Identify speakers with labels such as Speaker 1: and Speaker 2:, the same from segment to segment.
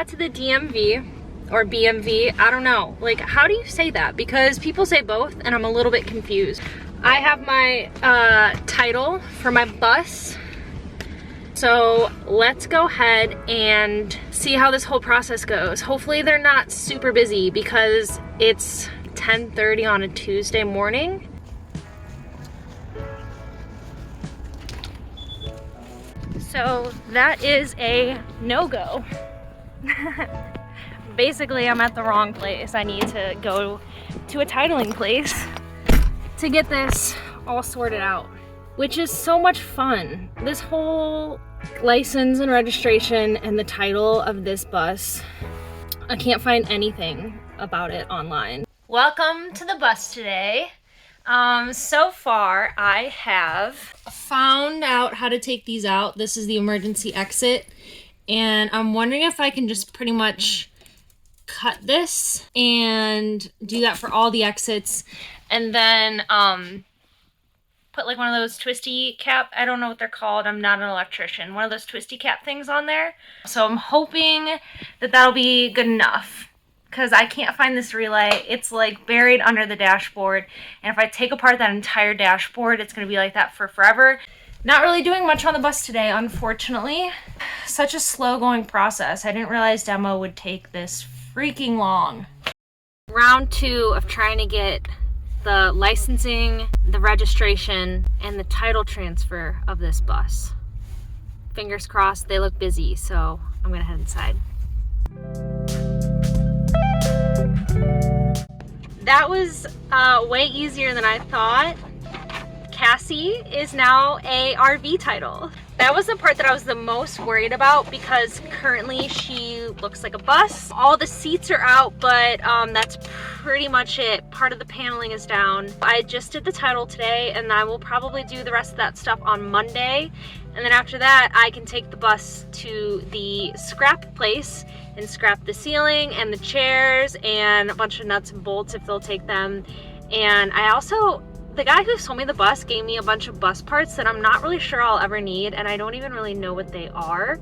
Speaker 1: got to the DMV or BMV, I don't know. Like, how do you say that? Because people say both and I'm a little bit confused. I have my title for my bus. So let's go ahead and see how this whole process goes. Hopefully they're not super busy because it's 10:30 on a Tuesday morning. So that is a no-go. Basically, I'm at the wrong place. I need to go to a titling place to get this all sorted out, which is so much fun. This whole license and registration and the title of this bus, I can't find anything about it online. Welcome to the bus today. So far I have found out how to take these out. This is the emergency exit, and I'm wondering if I can just pretty much cut this and do that for all the exits, and then put like one of those twisty cap, I don't know what they're called, I'm not an electrician, one of those twisty cap things on there. So I'm hoping that that'll be good enough, because I can't find this relay. It's like buried under the dashboard, and if I take apart that entire dashboard, it's going to be like that for forever. Not really doing much on the bus today, unfortunately. Such a slow going process. I didn't realize demo would take this freaking long. Round 2 of trying to get the licensing, the registration, and the title transfer of this bus. Fingers crossed, they look busy, so I'm gonna head inside. That was way easier than I thought. Cassie is now a RV title. That was the part that I was the most worried about, because currently she looks like a bus. All the seats are out, but that's pretty much it. Part of the paneling is down. I just did the title today, and I will probably do the rest of that stuff on Monday. And then after that, I can take the bus to the scrap place and scrap the ceiling and the chairs and a bunch of nuts and bolts if they'll take them. And I also, the guy who sold me the bus gave me a bunch of bus parts that I'm not really sure I'll ever need, and I don't even really know what they are.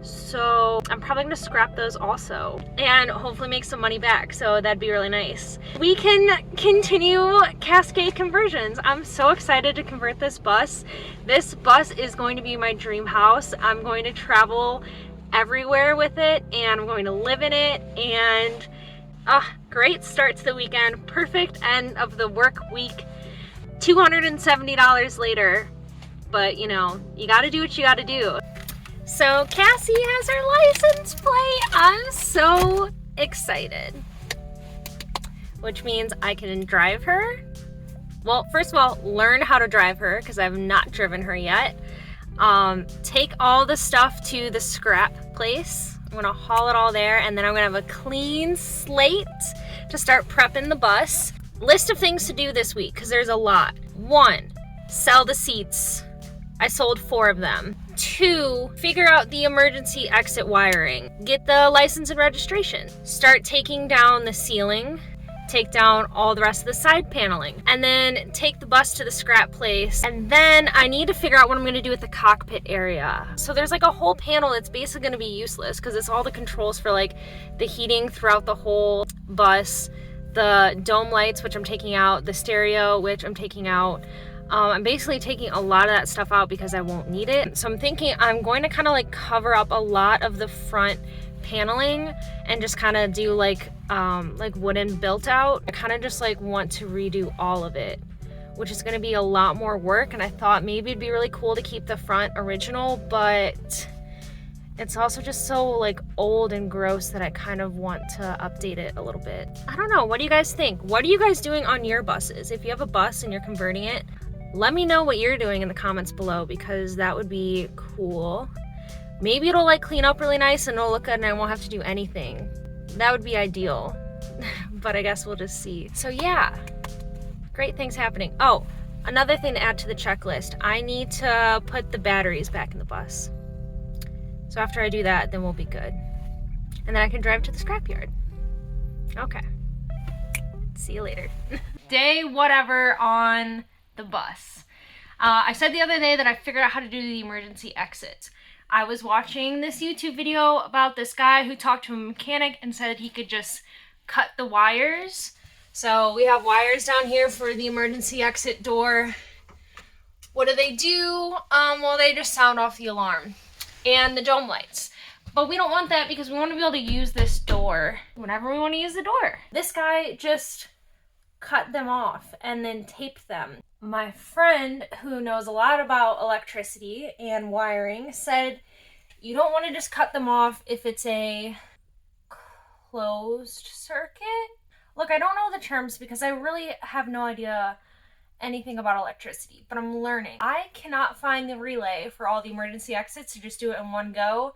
Speaker 1: So I'm probably gonna scrap those also and hopefully make some money back, so that'd be really nice. We can continue Cascade conversions. I'm so excited to convert this bus. This bus is going to be my dream house. I'm going to travel everywhere with it, and I'm going to live in it, and great start to the weekend. Perfect end of the work week. $270 later, but you know, you gotta do what you gotta do. So Cassie has her license plate. I'm so excited. Which means I can drive her. Well, first of all, learn how to drive her, because I've not driven her yet. Take all the stuff to the scrap place. I'm gonna haul it all there, and then I'm gonna have a clean slate to start prepping the bus. List of things to do this week, because there's a lot. 1, sell the seats. I sold 4 of them. 2, figure out the emergency exit wiring. Get the license and registration. Start taking down the ceiling. Take down all the rest of the side paneling. And then take the bus to the scrap place. And then I need to figure out what I'm gonna do with the cockpit area. So there's like a whole panel that's basically gonna be useless, because it's all the controls for like the heating throughout the whole bus, the dome lights, which I'm taking out, the stereo, which I'm taking out. I'm basically taking a lot of that stuff out because I won't need it. So I'm thinking I'm going to kind of like cover up a lot of the front paneling and just kind of do like wooden built out. I kind of just like want to redo all of it, which is going to be a lot more work. And I thought maybe it'd be really cool to keep the front original, but it's also just so like old and gross that I kind of want to update it a little bit. I don't know. What do you guys think? What are you guys doing on your buses? If you have a bus and you're converting it, let me know what you're doing in the comments below, because that would be cool. Maybe it'll like clean up really nice and it'll look good and I won't have to do anything. That would be ideal, but I guess we'll just see. So yeah, great things happening. Oh, another thing to add to the checklist. I need to put the batteries back in the bus. So after I do that, then we'll be good. And then I can drive to the scrapyard. Okay. See you later. Day whatever on the bus. I said the other day that I figured out how to do the emergency exits. I was watching this YouTube video about this guy who talked to a mechanic and said he could just cut the wires. So we have wires down here for the emergency exit door. What do? Well, they just sound off the alarm and the dome lights. But we don't want that because we want to be able to use this door whenever we want to use the door. This guy just cut them off and then taped them. My friend, who knows a lot about electricity and wiring, said you don't want to just cut them off if it's a closed circuit. Look, I don't know the terms because I really have no idea anything about electricity, but I'm learning. I cannot find the relay for all the emergency exits to just do it in one go,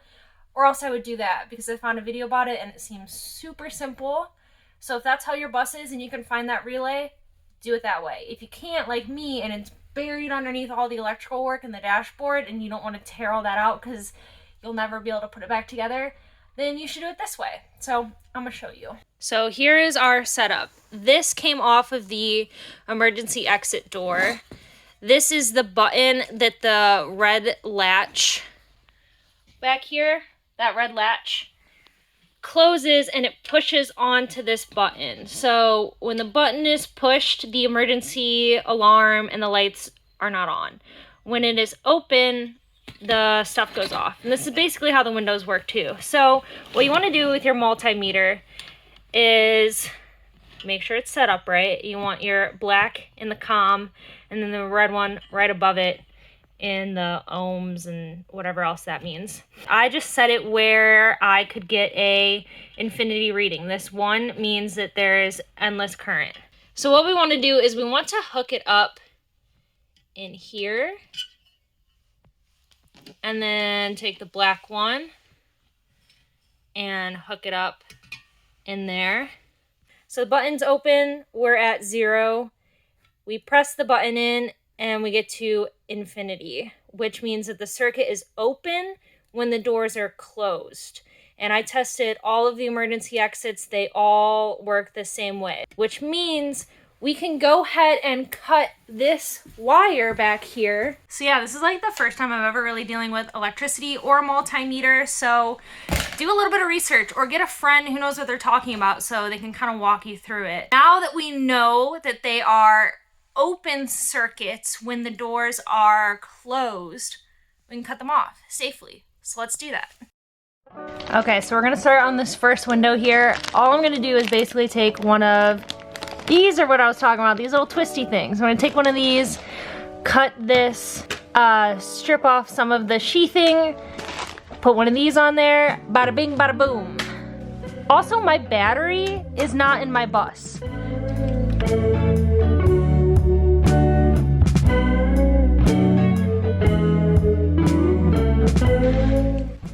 Speaker 1: or else I would do that because I found a video about it and it seems super simple. So if that's how your bus is and you can find that relay, do it that way. If you can't, like me, and it's buried underneath all the electrical work in the dashboard and you don't want to tear all that out because you'll never be able to put it back together, then you should do it this way. So I'm gonna show you. So here is our setup. This came off of the emergency exit door. This is the button that the red latch back here, that red latch, closes and it pushes onto this button. So when the button is pushed, the emergency alarm and the lights are not on. When it is open, the stuff goes off. And this is basically how the windows work too. So what you want to do with your multimeter is make sure it's set up right. You want your black in the COM and then the red one right above it in the ohms and whatever else that means. I just set it where I could get a infinity reading. This one means that there is endless current. So what we want to do is we want to hook it up in here and then take the black one and hook it up in there. So the button's open, we're at 0. We press the button in and we get to infinity, which means that the circuit is open when the doors are closed. And I tested all of the emergency exits, they all work the same way, which means we can go ahead and cut this wire back here. So yeah, this is like the first time I'm ever really dealing with electricity or a multimeter. So do a little bit of research or get a friend who knows what they're talking about so they can kind of walk you through it. Now that we know that they are open circuits when the doors are closed, we can cut them off safely. So let's do that. Okay, so we're gonna start on this first window here. All I'm gonna do is basically take one of these, are what I was talking about, these little twisty things. I'm gonna take one of these, cut this, strip off some of the sheathing, put one of these on there, bada bing, bada boom. Also, my battery is not in my bus.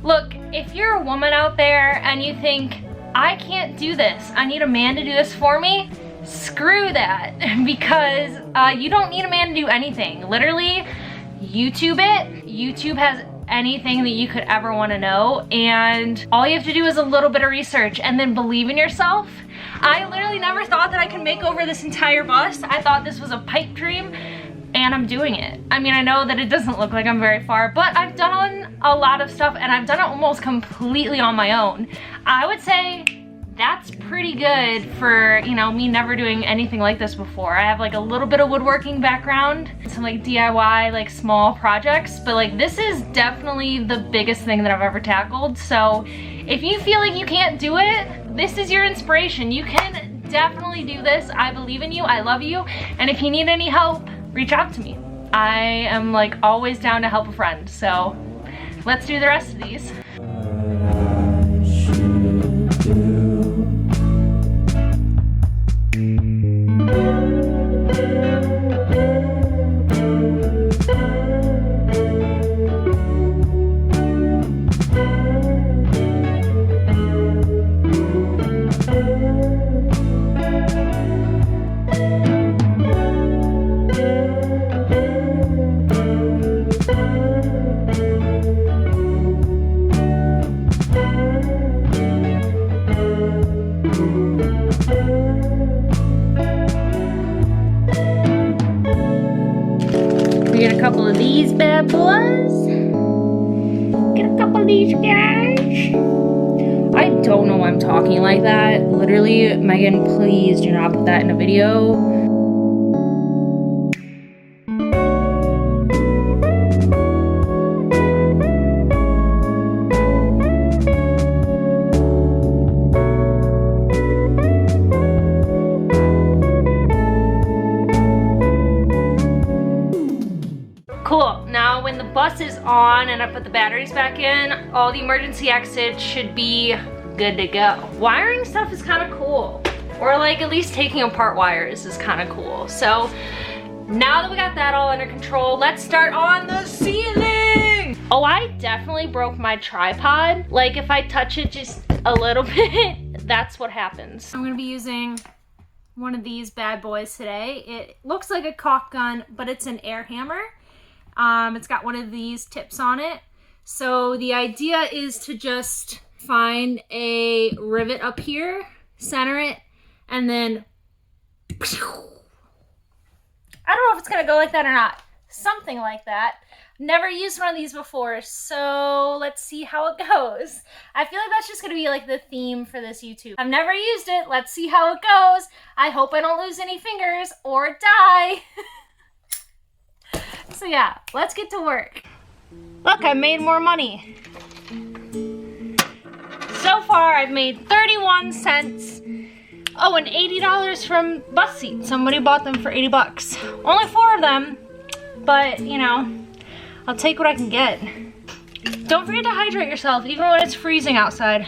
Speaker 1: Look, if you're a woman out there and you think, I can't do this, I need a man to do this for me, screw that, because you don't need a man to do anything. Literally, YouTube it. YouTube has anything that you could ever want to know, and all you have to do is a little bit of research and then believe in yourself. I literally never thought that I could make over this entire bus. I thought this was a pipe dream, and I'm doing it. I mean, I know that it doesn't look like I'm very far, but I've done a lot of stuff and I've done it almost completely on my own. I would say that's pretty good for, you know, me never doing anything like this before. I have like a little bit of woodworking background, some like DIY, like small projects, but like this is definitely the biggest thing that I've ever tackled. So if you feel like you can't do it, this is your inspiration. You can definitely do this. I believe in you, I love you, and if you need any help, reach out to me. I am like always down to help a friend, so let's do the rest of these. We get a couple of these bad boys. Get a these guys. I don't know why I'm talking like that. Literally, Megan, please do not put that in a video. Cool, now when the bus is on and I put the batteries back in, all the emergency exits should be good to go. Wiring stuff is kind of cool. Or like at least taking apart wires is kind of cool. So now that we got that all under control, let's start on the ceiling. Oh, I definitely broke my tripod. Like if I touch it just a little bit, that's what happens. I'm gonna be using one of these bad boys today. It looks like a caulk gun, but it's an air hammer. It's got one of these tips on it. So the idea is to just find a rivet up here, center it, and then I don't know if it's gonna go like that or not. Something like that. Never used one of these before, so let's see how it goes. I feel like that's just gonna be like the theme for this YouTube. I've never used it, let's see how it goes. I hope I don't lose any fingers or die. So yeah, let's get to work. Look, I made more money. So far, I've made 31 cents. Oh, and $80 from bus seats. Somebody bought them for 80 bucks. Only 4 of them, but you know, I'll take what I can get. Don't forget to hydrate yourself, even when it's freezing outside.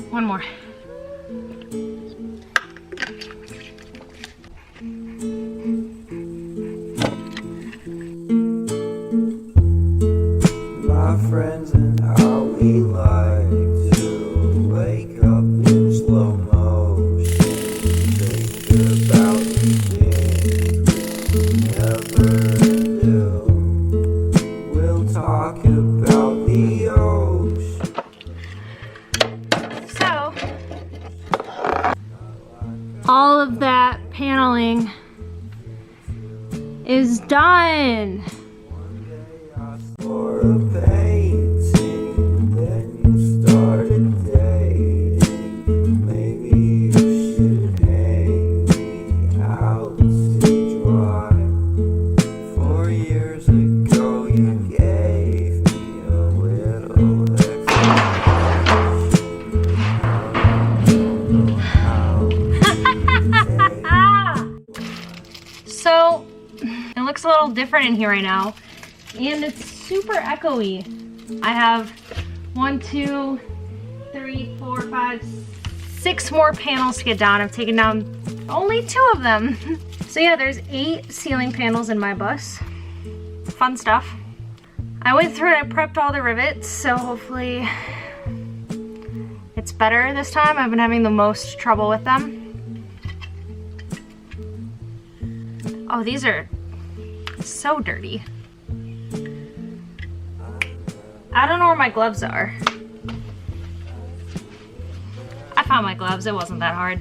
Speaker 1: One more.
Speaker 2: Friends and how we like to wake up in slow motion, think about the things we never do. We'll talk about the ocean.
Speaker 1: So, all of that paneling is done.
Speaker 2: For a painting, then you started dating. Maybe you should hang me out to dry. 4 years ago, you gave me a little explanation.
Speaker 1: So, it looks a little different in here right now. And it's super echoey. I have 1, 2, 3, 4, 5, 6 more panels to get down. I've taken down only 2 of them. So yeah, there's 8 ceiling panels in my bus. Fun stuff. I went through and I prepped all the rivets, so hopefully it's better this time. I've been having the most trouble with them. Oh, these are so dirty. I don't know where my gloves are. I found my gloves, it wasn't that hard.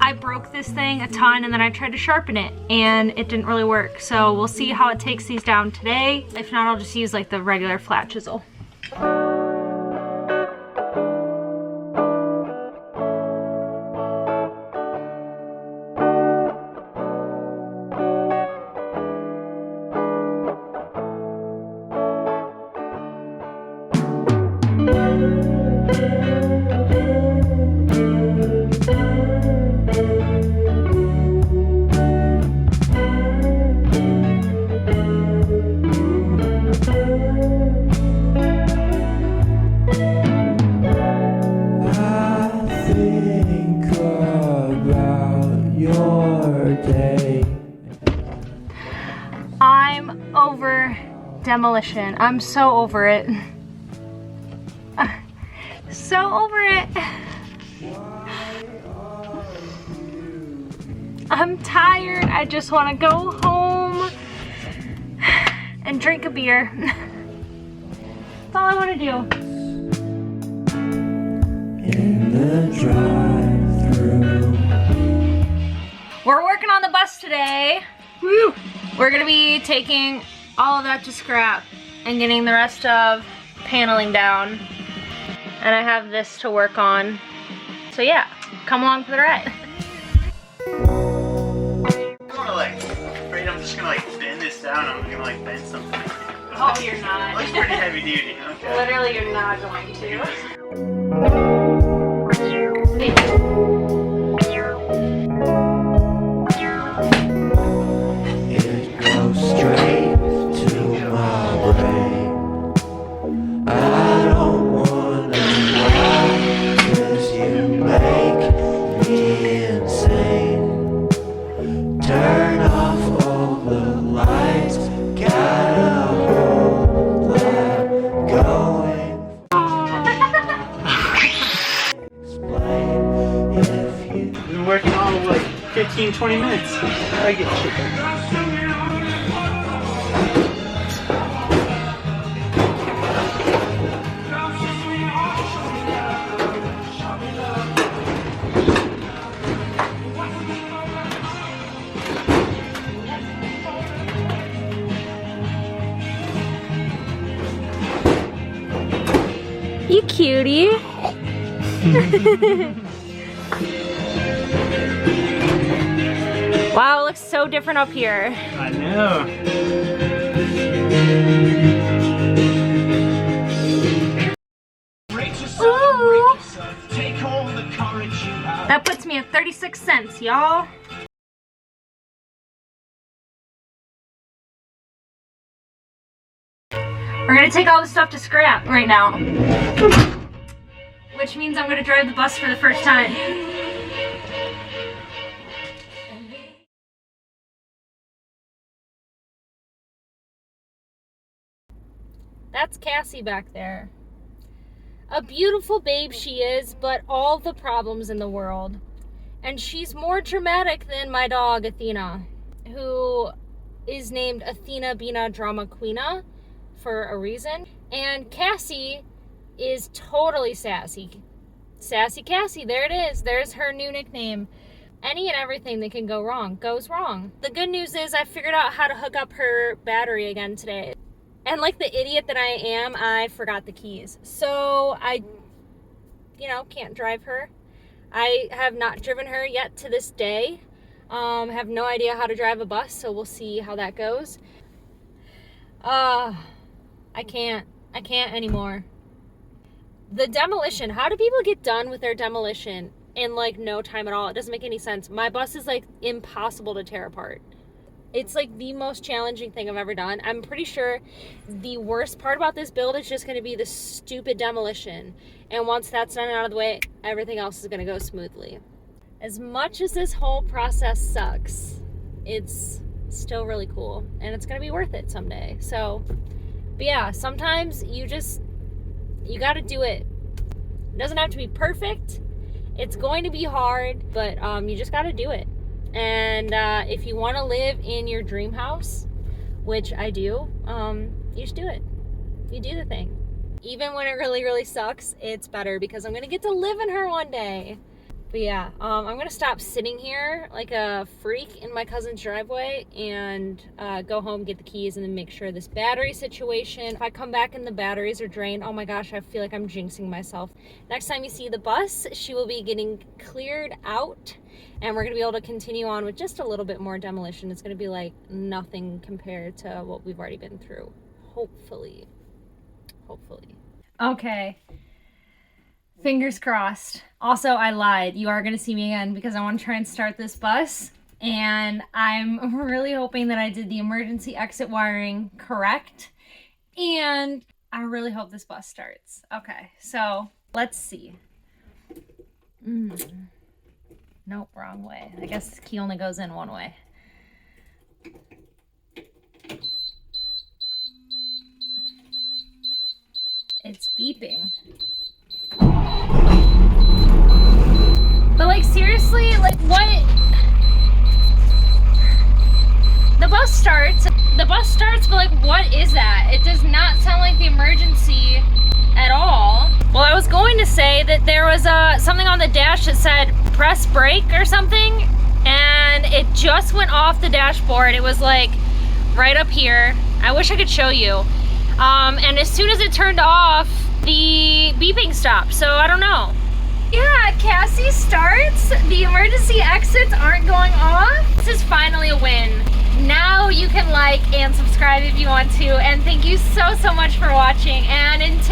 Speaker 1: I broke this thing a ton and then I tried to sharpen it and it didn't really work. So we'll see how it takes these down today. If not, I'll just use like the regular flat chisel. I'm over demolition. I'm so over it. So over it. I'm tired. I just want to go home and drink a beer. That's all I want to do.
Speaker 2: In the drive-thru.
Speaker 1: We're working on the bus today. Woo! We're gonna be taking all of that to scrap and getting the rest of paneling down. And I have this to work on. So yeah, come along for the ride.
Speaker 3: I'm just gonna like bend this down. I'm gonna like bend something.
Speaker 1: Oh, you're not.
Speaker 3: Looks pretty heavy duty. Okay.
Speaker 1: Literally, you're not going to.
Speaker 2: It goes straight to my brain. I don't wanna lie, 'cause you make me insane. Turn off all the lights, got a whole lot going. Explain if you
Speaker 3: We've been working all of like 15-20 minutes. I get shit done.
Speaker 1: You cutie. Wow, it looks so different up here.
Speaker 3: I know.
Speaker 1: Ooh. That puts me at 36 cents, y'all. We're gonna take all the stuff to scrap right now. Which means I'm gonna drive the bus for the first time. That's Cassie back there. A beautiful babe she is, but all the problems in the world. And she's more dramatic than my dog Athena, who is named Athena Bina Drama Queena for a reason. And Cassie is totally sassy. Sassy Cassie, there it is. There's her new nickname. Any and everything that can go wrong goes wrong. The good news is I figured out how to hook up her battery again today. And like the idiot that I am, I forgot the keys. So I, can't drive her. I have not driven her yet to this day. Have no idea how to drive a bus, so we'll see how that goes. I can't anymore. The demolition, how do people get done with their demolition in like no time at all? It doesn't make any sense. My bus is like impossible to tear apart. It's like the most challenging thing I've ever done. I'm pretty sure the worst part about this build is just going to be the stupid demolition. And once that's done and out of the way, everything else is going to go smoothly. As much as this whole process sucks, it's still really cool. And it's going to be worth it someday. So, but yeah, sometimes you got to do it. It doesn't have to be perfect. It's going to be hard, but you just got to do it. And if you want to live in your dream house, which I do, you just do it. You do the thing. Even when it really, really sucks, it's better because I'm going to get to live in her one day. But yeah, I'm going to stop sitting here like a freak in my cousin's driveway and go home, get the keys, and then make sure this battery situation, if I come back and the batteries are drained, oh my gosh, I feel like I'm jinxing myself. Next time you see the bus, she will be getting cleared out. And we're going to be able to continue on with just a little bit more demolition. It's going to be like nothing compared to what we've already been through. Hopefully. Okay. Fingers crossed. Also, I lied. You are going to see me again because I want to try and start this bus. And I'm really hoping that I did the emergency exit wiring correct. And I really hope this bus starts. Okay, so let's see. Nope, wrong way. I guess the key only goes in one way. It's beeping. But like seriously, like what? The bus starts, but like what is that? It does not sound like the emergency at all. Well, I was going to say that there was something on the dash that said press brake or something, and and it just went off the dashboard. It was like right up here. I wish I could show you. And as soon as it turned off, the beeping stopped, so I don't know. Yeah, Cassie starts, the emergency exits aren't going off. This is finally a win. Now you can like and subscribe if you want to, and thank you so much for watching, and until